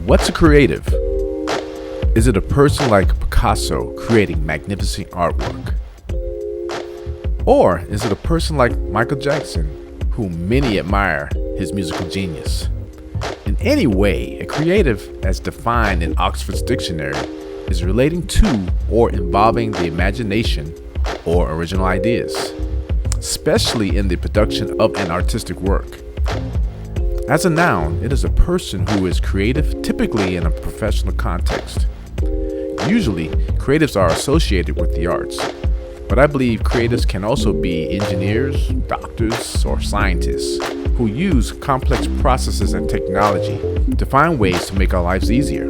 What's a creative? Is it a person like Picasso creating magnificent artwork? Or is it a person like Michael Jackson, whom many admire his musical genius? In any way, a creative, as defined in Oxford's dictionary, is relating to or involving the imagination or original ideas, especially in the production of an artistic work. As a noun, it is a person who is creative, typically in a professional context. Usually, creatives are associated with the arts, but I believe creatives can also be engineers, doctors, or scientists who use complex processes and technology to find ways to make our lives easier.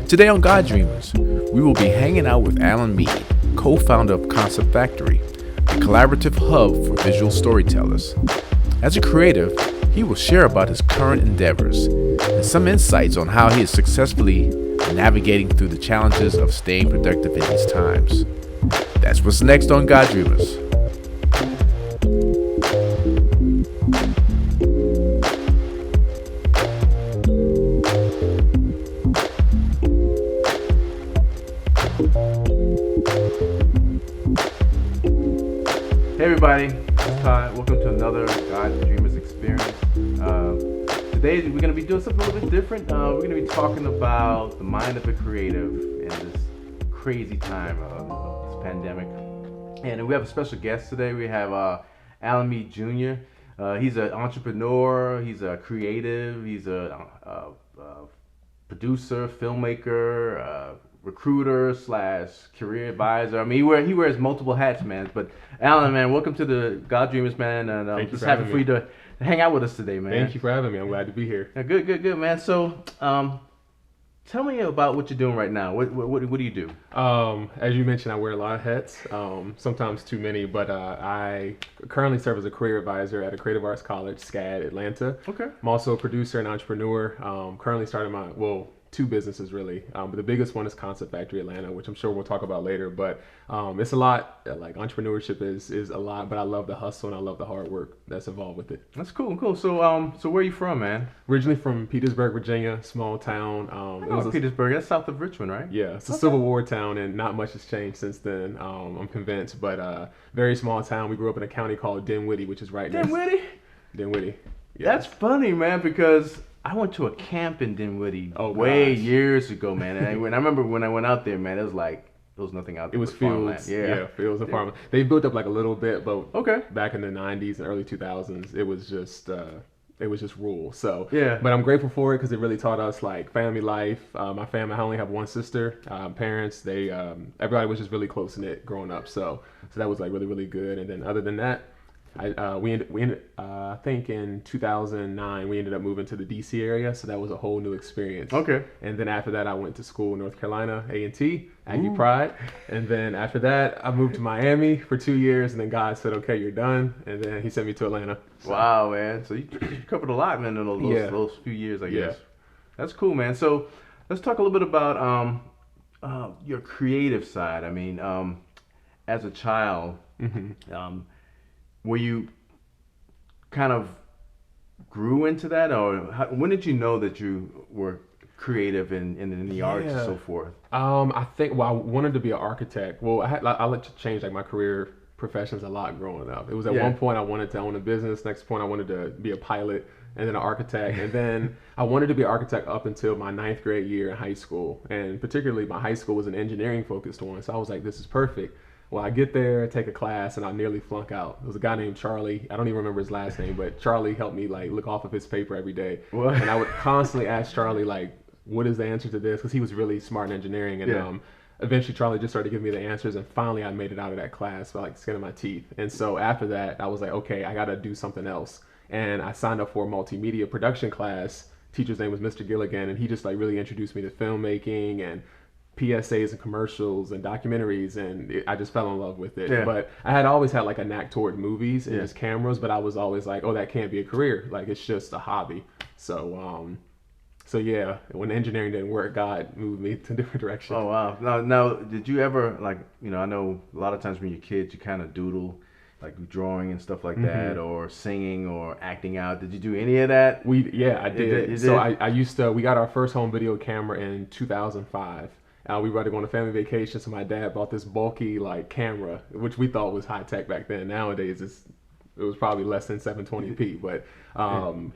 Today on God Dreamers, we will be hanging out with Allan Meade, co-founder of Concept Factory, a collaborative hub for visual storytellers. As a creative, he will share about his current endeavors and some insights on how he is successfully navigating through the challenges of staying productive in these times. That's what's next on God Dreamers. Hey everybody, it's Todd. Welcome to another God Dreamers experience. Today we're going to be doing something a little bit different. We're going to be talking about the mind of a creative in this crazy time of this pandemic. And we have a special guest today. We have Allan Meade Jr. He's an entrepreneur. He's a creative. He's a producer, filmmaker, recruiter / career advisor. I mean, he wears multiple hats, man. But Allan, man, welcome to the God Dreamers, man. And I'm just happy for you to hang out with us today, man. Thank you for having me. I'm glad to be here. Yeah, good, man. So, tell me about what you're doing right now. What do you do? As you mentioned, I wear a lot of hats, sometimes too many, but I currently serve as a career advisor at a creative arts college, SCAD, Atlanta. Okay. I'm also a producer and entrepreneur. Currently starting two businesses really, but the biggest one is Concept Factory Atlanta, which I'm sure we'll talk about later. But it's a lot. Like entrepreneurship is a lot, but I love the hustle and I love the hard work that's involved with it. That's cool. So where are you from, man? Originally from Petersburg, Virginia, small town. It was Petersburg. That's south of Richmond, right? Yeah, it's a Civil War town, and not much has changed since then. I'm convinced, but very small town. We grew up in a county called Dinwiddie, which is right next. Dinwiddie. Yeah. That's funny, man, because I went to a camp in Dinwiddie years ago, man. And I remember when I went out there, man, it was nothing out there. It was fields. Yeah, fields and farmland. They built up like a little bit, but back in the 90s and early 2000s, it was just rural. So yeah. But I'm grateful for it because it really taught us like family life. My family, I only have one sister. Parents, everybody was just really close knit growing up. So that was like really, really good. And then other than that, I think in 2009 we ended up moving to the DC area, so that was a whole new experience. Okay. And then after that I went to school in North Carolina, A&T, Aggie Pride. And then after that I moved to Miami for 2 years, and then God said, okay, you're done. And then he sent me to Atlanta. So. Wow, man. So you covered a lot, man, in those few years, I guess. That's cool, man. So let's talk a little bit about your creative side. I mean, as a child, were you kind of grew into that, or when did you know that you were creative in the arts and so forth? I think I wanted to be an architect. Well, I like to change like my career professions a lot growing up. It was at one point I wanted to own a business. Next point I wanted to be a pilot, and then an architect. And then I wanted to be an architect up until my 9th grade year in high school. And particularly my high school was an engineering focused one, so I was like, this is perfect. Well, I get there, take a class, and I nearly flunk out. There was a guy named Charlie. I don't even remember his last name, but Charlie helped me like look off of his paper every day. What? And I would constantly ask Charlie like, what is the answer to this? Because he was really smart in engineering. And eventually Charlie just started giving me the answers, and finally I made it out of that class by like the skin of my teeth. And so after that, I was like, okay, I got to do something else. And I signed up for a multimedia production class. Teacher's name was Mr. Gilligan, and he just like really introduced me to filmmaking and PSAs and commercials and documentaries, and I just fell in love with it. But I had always had like a knack toward movies and just cameras, but I was always like, oh, that can't be a career. Like it's just a hobby. So yeah, when engineering didn't work, God moved me to a different direction. Oh wow. Now did you ever like, I know a lot of times when you're kids you kind of doodle like drawing and stuff like that, or singing or acting out? Did you do any of that? I did. You So did? I used to. We got our first home video camera in 2005. We were to go on a family vacation, so my dad bought this bulky like camera, which we thought was high tech back then. Nowadays, it was probably less than 720p, but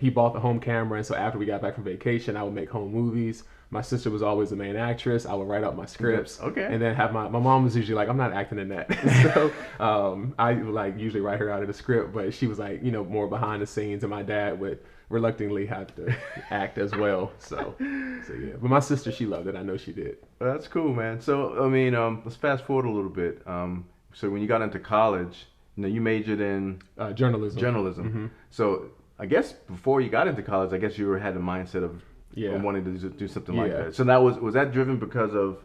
he bought the home camera, and so after we got back from vacation, I would make home movies. My sister was always the main actress. I would write up my scripts, Okay. and then have my mom was usually like, I'm not acting in that, so I like usually write her out of the script, but she was like, more behind the scenes, and my dad would reluctantly have to act as well. So yeah. But my sister, she loved it. I know she did. Well, that's cool, man. So I mean, let's fast forward a little bit. So when you got into college, you majored in Journalism. Journalism. So I guess before you got into college, I guess you had the mindset of wanting to do something like that. So that was that driven because of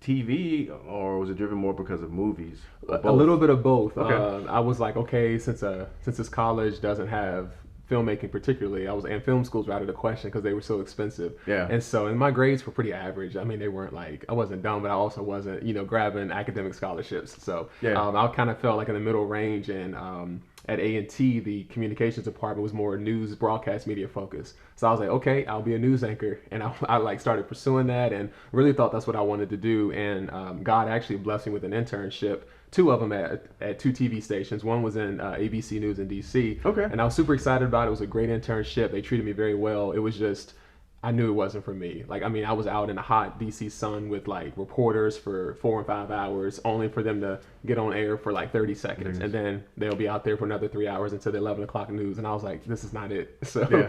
TV, or was it driven more because of movies? A little bit of both. Okay. I was like, okay, since this college doesn't have filmmaking particularly, and film schools were out of the question because they were so expensive. Yeah. And my grades were pretty average. I mean, they weren't like, I wasn't dumb, but I also wasn't, grabbing academic scholarships. So I kind of felt like in the middle range, and at A&T, the communications department was more news broadcast media focused. So I was like, okay, I'll be a news anchor. And I like started pursuing that and really thought that's what I wanted to do. And God actually blessed me with an internship, two of them at two TV stations. One was in ABC News in DC. Okay. And I was super excited about it. It was a great internship. They treated me very well. It was just, I knew it wasn't for me. Like, I mean, I was out in the hot DC sun with like reporters for 4 and 5 hours, only for them to get on air for like 30 seconds. And then they'll be out there for another 3 hours until the 11 o'clock news. And I was like, this is not it. So,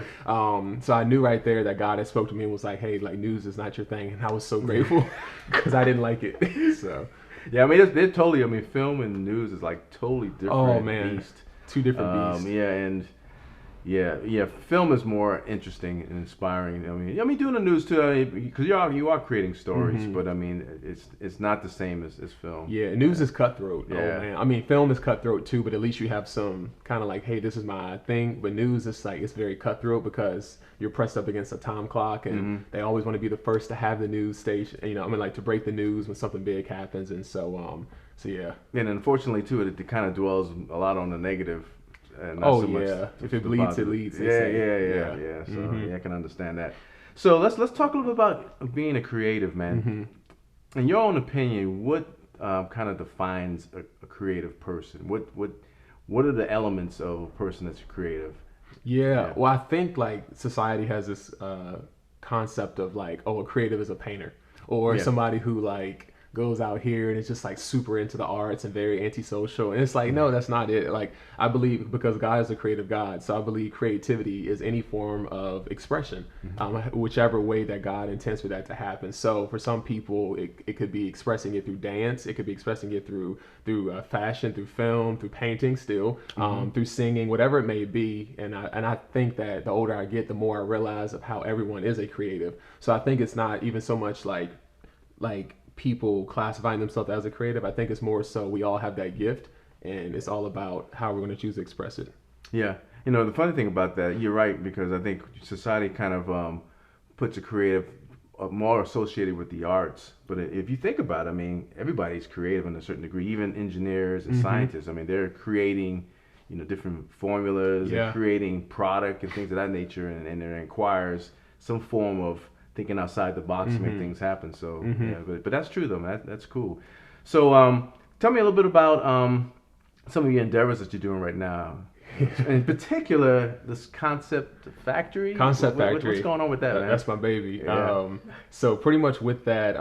so I knew right there that God had spoke to me and was like, hey, like news is not your thing. And I was so grateful because I didn't like it. So. Yeah, I mean, they're totally. I mean, film and news is like totally different. Oh man, beast. Two different beasts. Yeah, and film is more interesting and inspiring. I mean, doing the news too, because you are creating stories, but I mean, it's not the same as film. Yeah, news is cutthroat. Yeah. Oh man, I mean, film is cutthroat too, but at least you have some kind of like, hey, this is my thing. But news is like, it's very cutthroat because you're pressed up against a time clock, and they always want to be the first to have the news station. Like to break the news when something big happens, and so yeah. And unfortunately too, it kind of dwells a lot on the negative. Not so much if it bleeds, it leads. Yeah. So I can understand that. So let's talk a little bit about being a creative, man. In your own opinion, what kind of defines a creative person? What are the elements of a person that's creative? Yeah. Well, I think like society has this concept of like, oh, a creative is a painter, or somebody who like goes out here and is just like super into the arts and very antisocial. And it's like, no, that's not it. Like, I believe, because God is a creative God, so I believe creativity is any form of expression, whichever way that God intends for that to happen. So for some people, it could be expressing it through dance, it could be expressing it through fashion, through film, through painting still, through singing, whatever it may be. And I think that the older I get, the more I realize of how everyone is a creative. So I think it's not even so much like people classifying themselves as a creative. I think it's more so we all have that gift, and it's all about how we're going to choose to express it. Yeah. The funny thing about that, you're right, because I think society kind of puts a creative more associated with the arts. But if you think about it, I mean, everybody's creative in a certain degree, even engineers and scientists. I mean, they're creating, different formulas and creating product and things of that nature, and it requires some form of thinking outside the box to make things happen. So but that's true though, man. That's cool. So tell me a little bit about some of your endeavors that you're doing right now. In particular, this Concept Factory. What's going on with that, man? That's my baby. Yeah. So pretty much with that,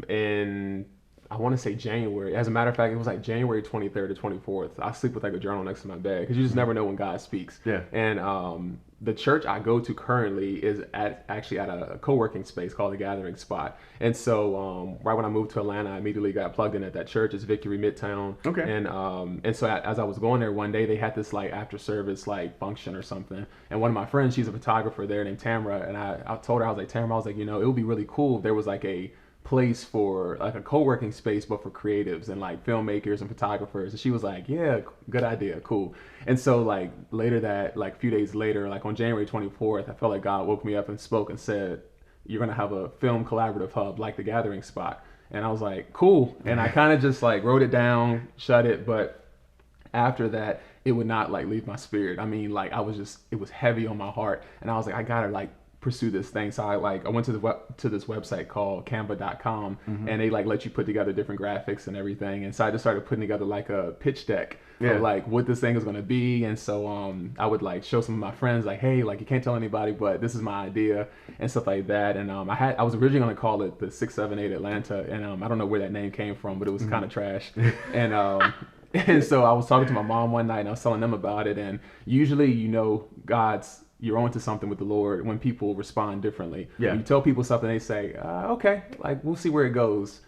in I want to say January. As a matter of fact, it was like January 23rd to 24th. I sleep with like a journal next to my bed because you just never know when God speaks. Yeah. And the church I go to currently is actually at a co-working space called the Gathering Spot. And so right when I moved to Atlanta, I immediately got plugged in at that church. It's Victory Midtown. Okay. And so as I was going there one day, they had this like after service like function or something. And one of my friends, she's a photographer there named Tamara. And I told her, I was like, Tamara, I was like, it would be really cool if there was like a place for like a co-working space but for creatives and like filmmakers and photographers. And she was like, yeah, good idea, cool. And so like later that, like a few days later, like on January 24th, I felt like God woke me up and spoke and said, you're gonna have a film collaborative hub like the Gathering Spot. And I was like, cool. And I kind of just like wrote it down, shut it. But after that, it would not like leave my spirit. I mean, like it was heavy on my heart, and I was like, I gotta like pursue this thing. So I went to this website called Canva.com, and they like let you put together different graphics and everything. And so I just started putting together like a pitch deck of like what this thing is gonna be. And so I would like show some of my friends like, hey, like you can't tell anybody, but this is my idea and stuff like that. And I was originally gonna call it the 678 Atlanta, and I don't know where that name came from, but it was kind of trash. And and so I was talking to my mom one night, and I was telling them about it. And usually, you're onto something with the Lord when people respond differently. Yeah. When you tell people something, they say, okay, like we'll see where it goes.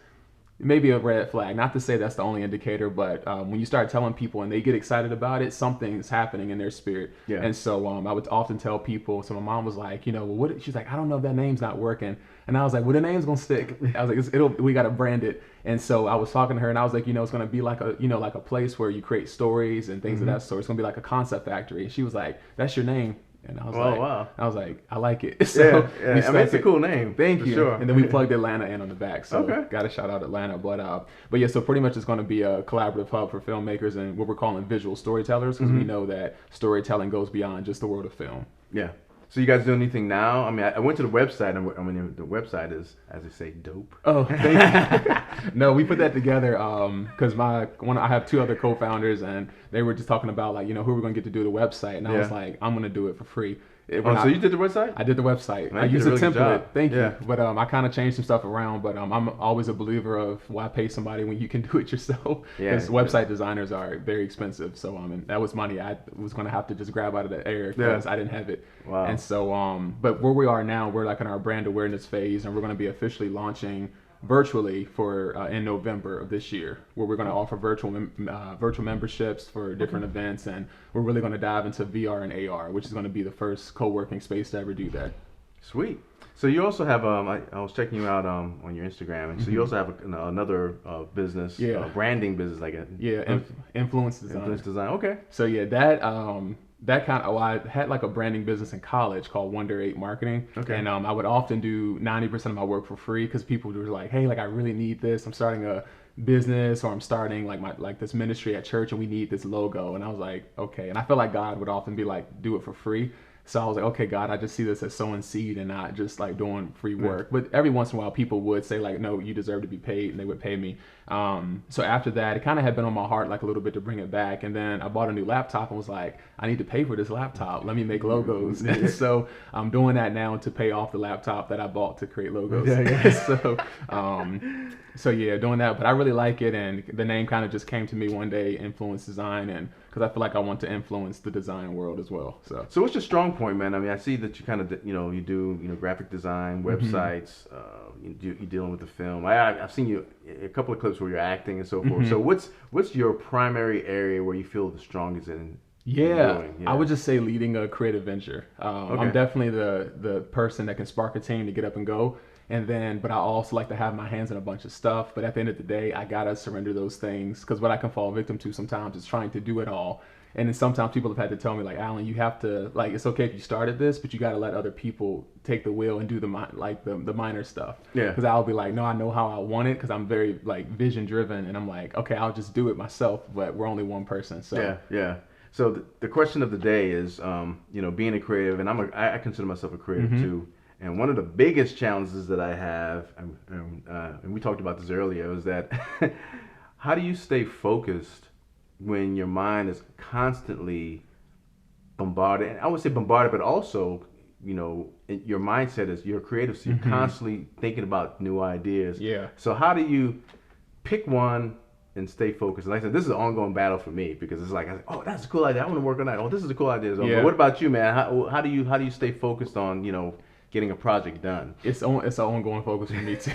Maybe a red flag. Not to say that's the only indicator, but when you start telling people and they get excited about it, something's happening in their spirit. Yeah. And so I would often tell people. So my mom was like, well, what? She's like, I don't know if that name's not working. And I was like, well, the name's gonna stick. I was like, we gotta brand it. And so I was talking to her, and I was like, it's gonna be like like a place where you create stories and things of that sort. It's gonna be like a concept factory. And she was like, that's your name. And I was wow. I was like, I like it. So I mean, it's a cool name. Thank you. Sure. And then we plugged Atlanta in on the back. So got to shout out Atlanta. But yeah, so pretty much it's going to be a collaborative hub for filmmakers and what we're calling visual storytellers, because we know that storytelling goes beyond just the world of film. Yeah. So you guys do anything now? I mean, I went to the website. I mean, the website is, as they say, dope. Oh, thank you. No, we put that together because I have two other co-founders, and they were just talking about like, who we're going to get to do the website. And I was like, I'm going to do it for free. So you did the website? I did the website. Man, I used a template. Thank you. But I kind of changed some stuff around. But I'm always a believer of why pay somebody when you can do it yourself. Because website designers are very expensive. So and that was money I was going to have to just grab out of the air because I didn't have it. Wow. And so but where we are now, we're like in our brand awareness phase, and we're going to be officially launching virtually for in November of this year, where we're going to offer virtual memberships for different events, and we're really going to dive into VR and AR, which is going to be the first co-working space to ever do that. Sweet. So you also have I was checking you out on your Instagram, and so you also have another business, branding business, like influence design. Influence design. Okay. So that kind of, I had like a branding business in college called Wonder 8 Marketing. Okay. And I would often do 90% of my work for free because people were like, hey, like I really need this. I'm starting a business, or I'm starting like this ministry at church, and we need this logo. And I was like, okay. And I felt like God would often be like, do it for free. So I was like, okay, God, I just see this as sowing seed and not just like doing free work. But every once in a while, people would say like, no, you deserve to be paid, and they would pay me. So after that, it kind of had been on my heart like a little bit to bring it back. And then I bought a new laptop and was like, I need to pay for this laptop. Let me make logos. And so I'm doing that now to pay off the laptop that I bought to create logos. So yeah, doing that. But I really like it, and the name kind of just came to me one day, Influence Design, and because I feel like I want to influence the design world as well. So what's your strong point, man? I mean, I see that you kind of you do graphic design, websites. You're dealing with the film. I've seen you a couple of clips where you're acting and so forth. So what's your primary area where you feel the strongest in? I would just say leading a creative venture. I'm definitely the person that can spark a team to get up and go. But I also like to have my hands in a bunch of stuff. But at the end of the day, I gotta surrender those things, because what I can fall victim to sometimes is trying to do it all. And then sometimes people have had to tell me like, Allan, you have to, like, it's okay if you started this, but you got to let other people take the wheel and do the minor stuff. Yeah. Because I'll be like, no, I know how I want it, because I'm very like vision driven, and I'm like, okay, I'll just do it myself. But we're only one person. So yeah. So the question of the day is, being a creative, and I consider myself a creative too. And one of the biggest challenges that I have, and we talked about this earlier, is that how do you stay focused when your mind is constantly bombarded? And I would say bombarded, but also, your mindset is you're creative, so you're constantly thinking about new ideas. Yeah. So how do you pick one and stay focused? And like I said, this is an ongoing battle for me, because it's like, oh, that's a cool idea, I want to work on that. Oh, this is a cool idea. Yeah. But what about you, man? How do you stay focused on getting a project done? It's an ongoing focus for me too.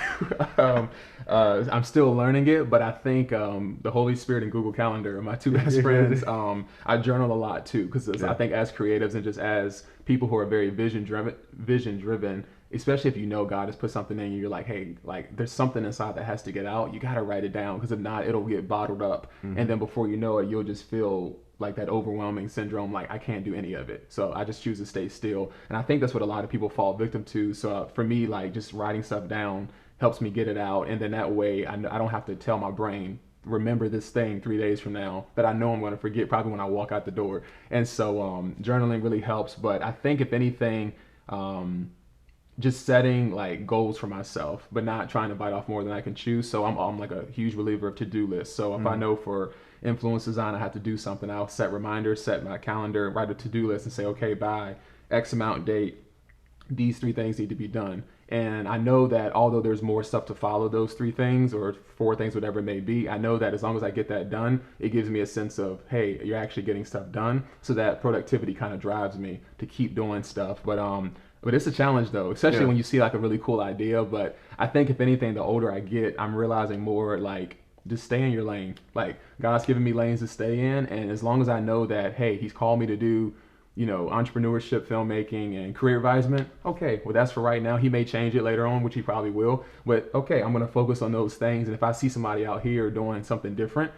I'm still learning it, but I think the Holy Spirit and Google Calendar are my two best friends. I journal a lot too, because I think as creatives and just as people who are very vision driven, especially if God has put something in you, you're like, hey, like there's something inside that has to get out. You got to write it down, because if not, it'll get bottled up, and then before you know it, you'll just feel like that overwhelming syndrome, like I can't do any of it. So I just choose to stay still. And I think that's what a lot of people fall victim to. So for me, like just writing stuff down helps me get it out. And then that way I don't have to tell my brain remember this thing 3 days from now that I know I'm going to forget probably when I walk out the door. And so journaling really helps. But I think if anything, just setting like goals for myself, but not trying to bite off more than I can chew. So I'm like a huge believer of to-do lists. So if I know for influence design I have to do something, I'll set reminders, set my calendar, write a to-do list and say, okay, by X amount date, these 3 things need to be done. And I know that although there's more stuff to follow those 3 things or 4 things, whatever it may be, I know that as long as I get that done, it gives me a sense of, hey, you're actually getting stuff done. So that productivity kind of drives me to keep doing stuff. But it's a challenge though, especially when you see like a really cool idea. But I think if anything, the older I get, I'm realizing more like just stay in your lane. Like God's given me lanes to stay in. And as long as I know that, hey, he's called me to do, entrepreneurship, filmmaking, and career advisement. Okay, well, that's for right now. He may change it later on, which he probably will. But okay, I'm going to focus on those things. And if I see somebody out here doing something different,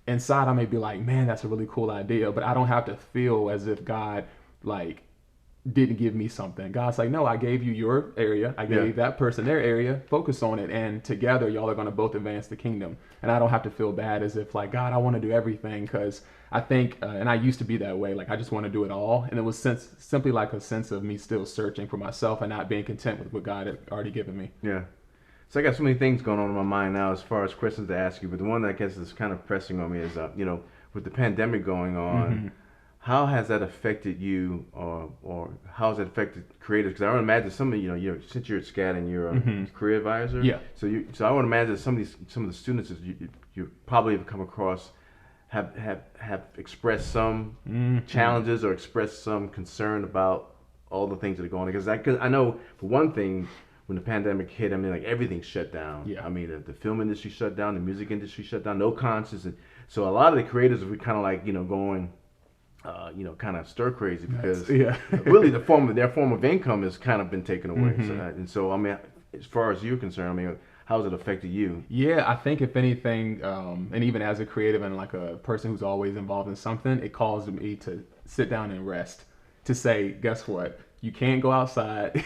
inside I may be like, man, that's a really cool idea. But I don't have to feel as if God, like, didn't give me something. God's like, no, I gave you your area. I gave that person their area. Focus on it. And together, y'all are going to both advance the kingdom. And I don't have to feel bad as if like, God, I want to do everything. Because I think, and I used to be that way, like I just want to do it all. And it was simply like a sense of me still searching for myself and not being content with what God had already given me. Yeah. So I got so many things going on in my mind now as far as questions to ask you. But the one that I guess is kind of pressing on me is, with the pandemic going on, how has that affected you, or how has it affected creators? Because I would imagine some of since you're at SCAD and you're a career advisor, So I would imagine some of the students you probably have come across have expressed some challenges or expressed some concern about all the things that are going on. Because I know for one thing, when the pandemic hit, I mean, like everything shut down. Yeah. I mean, the film industry shut down, the music industry shut down, no concerts, and so a lot of the creators were kind of like going. Kind of stir crazy because really their form of income has kind of been taken away. So I mean, as far as you're concerned, I mean, how has it affected you? Yeah, I think if anything, and even as a creative and like a person who's always involved in something, it caused me to sit down and rest. To say, guess what? You can't go outside.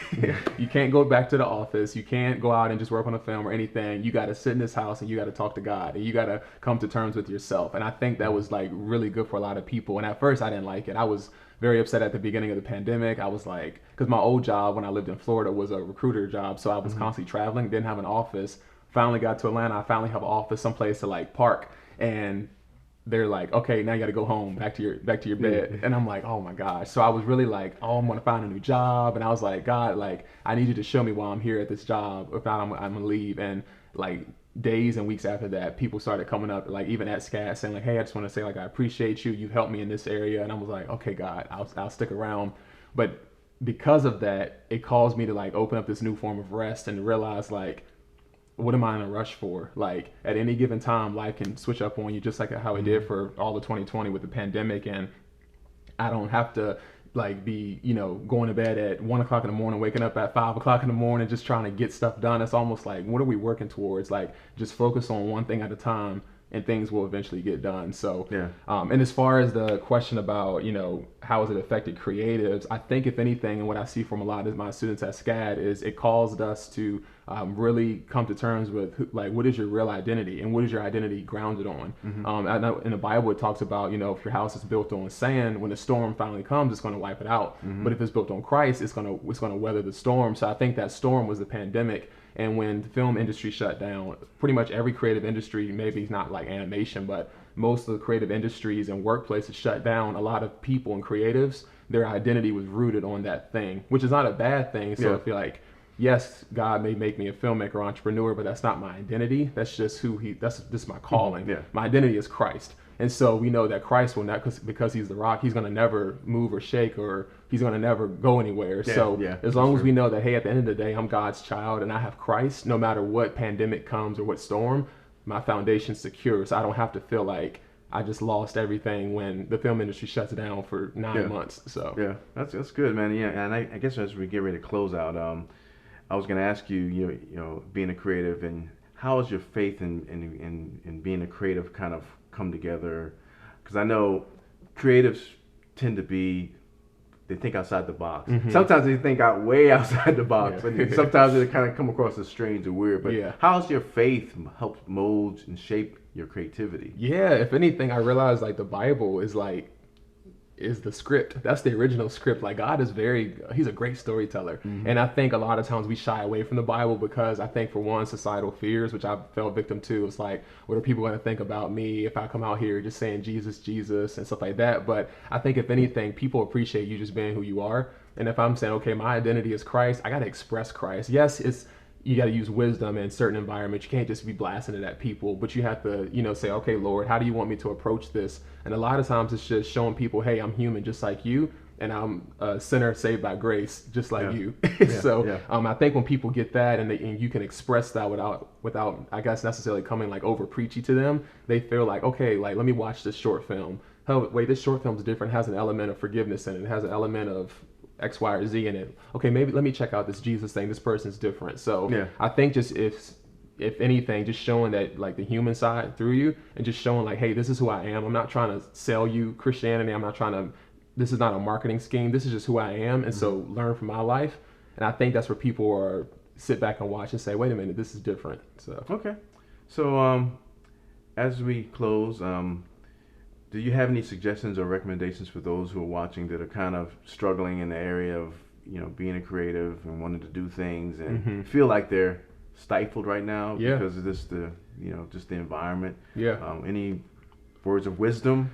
You can't go back to the office. You can't go out and just work on a film or anything. You got to sit in this house and you got to talk to God and you got to come to terms with yourself. And I think that was like really good for a lot of people. And at first I didn't like it. I was very upset at the beginning of the pandemic. I was like, because my old job when I lived in Florida was a recruiter job. So I was constantly traveling, didn't have an office. Finally got to Atlanta. I finally have an office, someplace to like park. And they're like, okay, now you got to go home, back to your bed. And I'm like, oh my gosh. So I was really like, oh, I'm going to find a new job. And I was like, God, like, I need you to show me why I'm here at this job. If not, I'm going to leave. And like days and weeks after that, people started coming up, like even at SCAD saying like, hey, I just want to say like, I appreciate you. You helped me in this area. And I was like, okay, God, I'll stick around. But because of that, it caused me to like open up this new form of rest and realize like, what am I in a rush for? Like at any given time, life can switch up on you just like how it did for all of 2020 with the pandemic. And I don't have to like be, going to bed at 1 o'clock in the morning, waking up at 5 o'clock in the morning, just trying to get stuff done. It's almost like, what are we working towards? Like just focus on one thing at a time and things will eventually get done. So, and as far as the question about, how has it affected creatives? I think if anything, and what I see from a lot of my students at SCAD is it caused us to really come to terms with like, what is your real identity and what is your identity grounded on? I know in the Bible, it talks about, if your house is built on sand, when the storm finally comes, it's going to wipe it out. But if it's built on Christ, it's going to weather the storm. So I think that storm was the pandemic. And when the film industry shut down, pretty much every creative industry, maybe not like animation, but most of the creative industries and workplaces shut down. A lot of people and creatives, their identity was rooted on that thing, which is not a bad thing. So I feel like, yes, God may make me a filmmaker or entrepreneur, but that's not my identity. That's just that's just my calling. My identity is Christ. And so we know that Christ will not, because he's the rock, he's going to never move or shake, or he's going to never go anywhere. As long as we know that, hey, at the end of the day, I'm God's child and I have Christ, no matter what pandemic comes or what storm, my foundation's secure. So I don't have to feel like I just lost everything when the film industry shuts down for 9 months. So that's good, man. And I guess as we get ready to close out, I was going to ask you, being a creative, and how has your faith in being a creative kind of come together? Because I know creatives tend to they think outside the box. Sometimes they think way outside the box, but sometimes they kind of come across as strange or weird. But how has your faith helped mold and shape your creativity. Yeah, if anything, I realized like the Bible is the script. That's the original script. Like God is he's a great storyteller. And I think a lot of times we shy away from the Bible because I think for one, societal fears, which I fell victim to. It's like, what are people going to think about me if I come out here just saying Jesus, Jesus and stuff like that. But I think if anything, people appreciate you just being who you are. And if I'm saying, okay, my identity is Christ, I got to express Christ. Yes, you got to use wisdom in certain environments. You can't just be blasting it at people, but you have to, say, okay, Lord, how do you want me to approach this? And a lot of times it's just showing people, hey, I'm human just like you, and I'm a sinner saved by grace just like you. I think when people get that and you can express that without, I guess, necessarily coming like over preachy to them, they feel like, okay, like let me watch this short film. Oh, wait, this short film's different. It has an element of forgiveness in it. It has an element of X, Y, or Z in it. Okay, maybe let me check out this Jesus thing. This person's different. So I think just if anything, just showing that like the human side through you and just showing like, hey, this is who I am. I'm not trying to sell you Christianity. This is not a marketing scheme. This is just who I am. And so learn from my life. And I think that's where people are sit back and watch and say, wait a minute, this is different. So okay. So as we close, do you have any suggestions or recommendations for those who are watching that are kind of struggling in the area of, being a creative and wanting to do things and feel like they're stifled right now because of just the environment? Any words of wisdom?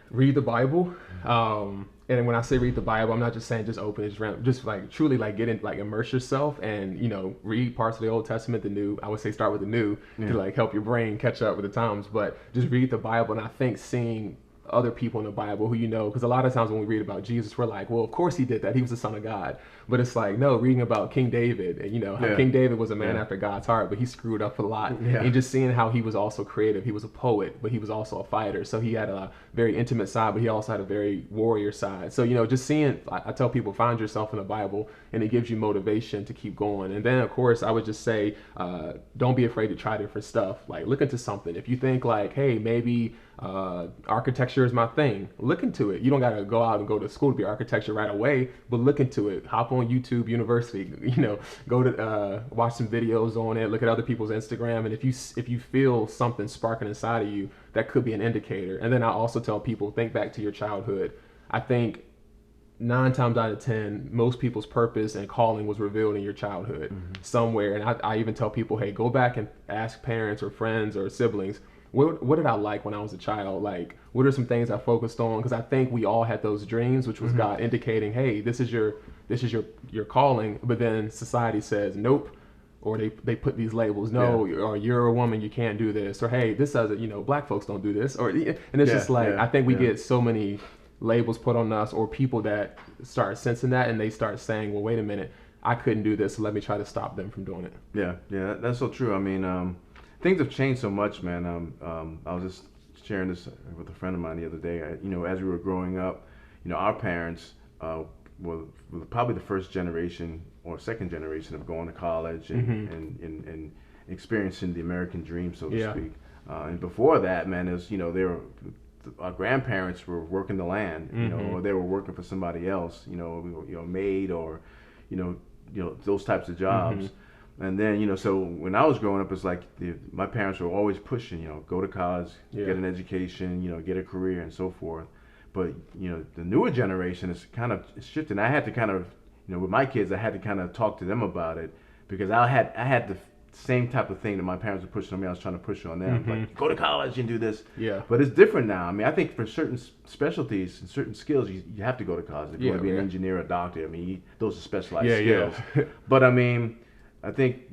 Read the Bible. And when I say read the Bible, I'm not just saying just open it, just like truly like get in, like immerse yourself and, read parts of the Old Testament, the New. I would say start with the New to like help your brain catch up with the times, but just read the Bible. And I think seeing other people in the Bible who because a lot of times when we read about Jesus, we're like, well, of course he did that. He was the Son of God. But it's like, no, reading about King David and, how King David was a man after God's heart, but he screwed up a lot. And just seeing how he was also creative. He was a poet, but he was also a fighter. So he had a very intimate side, but he also had a very warrior side. So, just seeing, I tell people, find yourself in the Bible and it gives you motivation to keep going. And then, of course, I would just say, don't be afraid to try different stuff. Like, look into something. If you think like, hey, maybe architecture is my thing, look into it. You don't got to go out and go to school to be architecture right away, but look into it. Hop on YouTube University, go to watch some videos on it, look at other people's Instagram, and if you feel something sparking inside of you, that could be an indicator. And then I also tell people, think back to your childhood. I think 9 times out of 10, most people's purpose and calling was revealed in your childhood somewhere. And I even tell people, hey, go back and ask parents or friends or siblings, what did I like when I was a child? Like, what are some things I focused on? Because I think we all had those dreams, which was God indicating, hey, this is your calling. But then society says, nope. Or they put these labels, or you're a woman, you can't do this. Or, hey, this doesn't, black folks don't do this. Or, and it's just like, I think we get so many labels put on us, or people that start sensing that and they start saying, well, wait a minute, I couldn't do this, so let me try to stop them from doing it. Yeah, that's so true. I mean, things have changed so much, man. I was just sharing this with a friend of mine the other day. As we were growing up, our parents were probably the first generation or second generation of going to college and experiencing the American dream, so to speak. And before that, man, our grandparents were working the land, or they were working for somebody else, maid or, those types of jobs. And then, so when I was growing up, it's like my parents were always pushing, go to college, get an education, get a career and so forth. But, the newer generation is kind of shifting. I had to kind of, with my kids, I had to kind of talk to them about it because I had the same type of thing that my parents were pushing on me. I was trying to push on them, like, go to college and do this. But it's different now. I mean, I think for certain specialties and certain skills, you have to go to college. If you want to be an engineer or a doctor, I mean, those are specialized skills. But I mean, I think,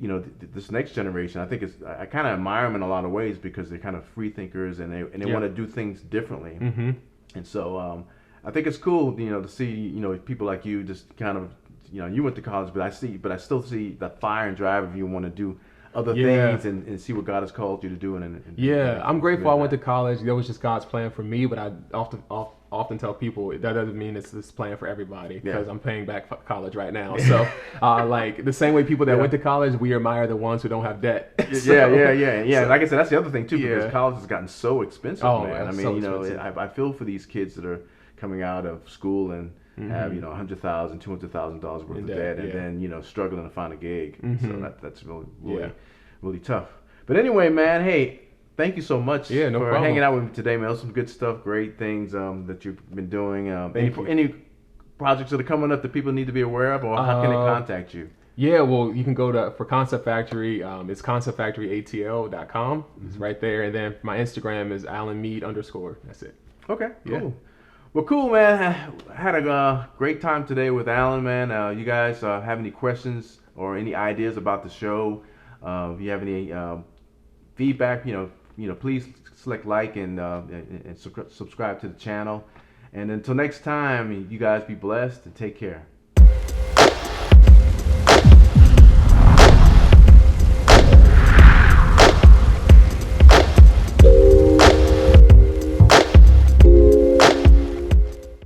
this next generation, I kind of admire them in a lot of ways because they're kind of free thinkers and they want to do things differently. And so I think it's cool, to see, people like you just kind of, you went to college, but I still see the fire and drive if you want to do other things and see what God has called you to do. And I'm grateful I went to college. That was just God's plan for me, but I often tell people that doesn't mean it's this plan for everybody because I'm paying back for college right now. So like the same way people that went to college, we admire the ones who don't have debt. So, like I said, that's the other thing too, because college has gotten so expensive, man. I mean, so I feel for these kids that are coming out of school and have $100,000, $200,000 worth of debt, and then struggling to find a gig. So that's really tough. But anyway, man, hey, thank you so much Yeah, no for problem. hanging out with me today, man. That was some good stuff, great things that you've been doing. Thank you. Any projects that are coming up that people need to be aware of, or how can they contact you? Yeah, well, you can go for Concept Factory. It's conceptfactoryatl.com. It's right there. And then my Instagram is Allan Meade _ That's it. Okay, cool. Yeah. Well, cool, man. I had a great time today with Allan, man. You guys have any questions or any ideas about the show? If you have any feedback, please select like and subscribe to the channel. And until next time, you guys be blessed and take care.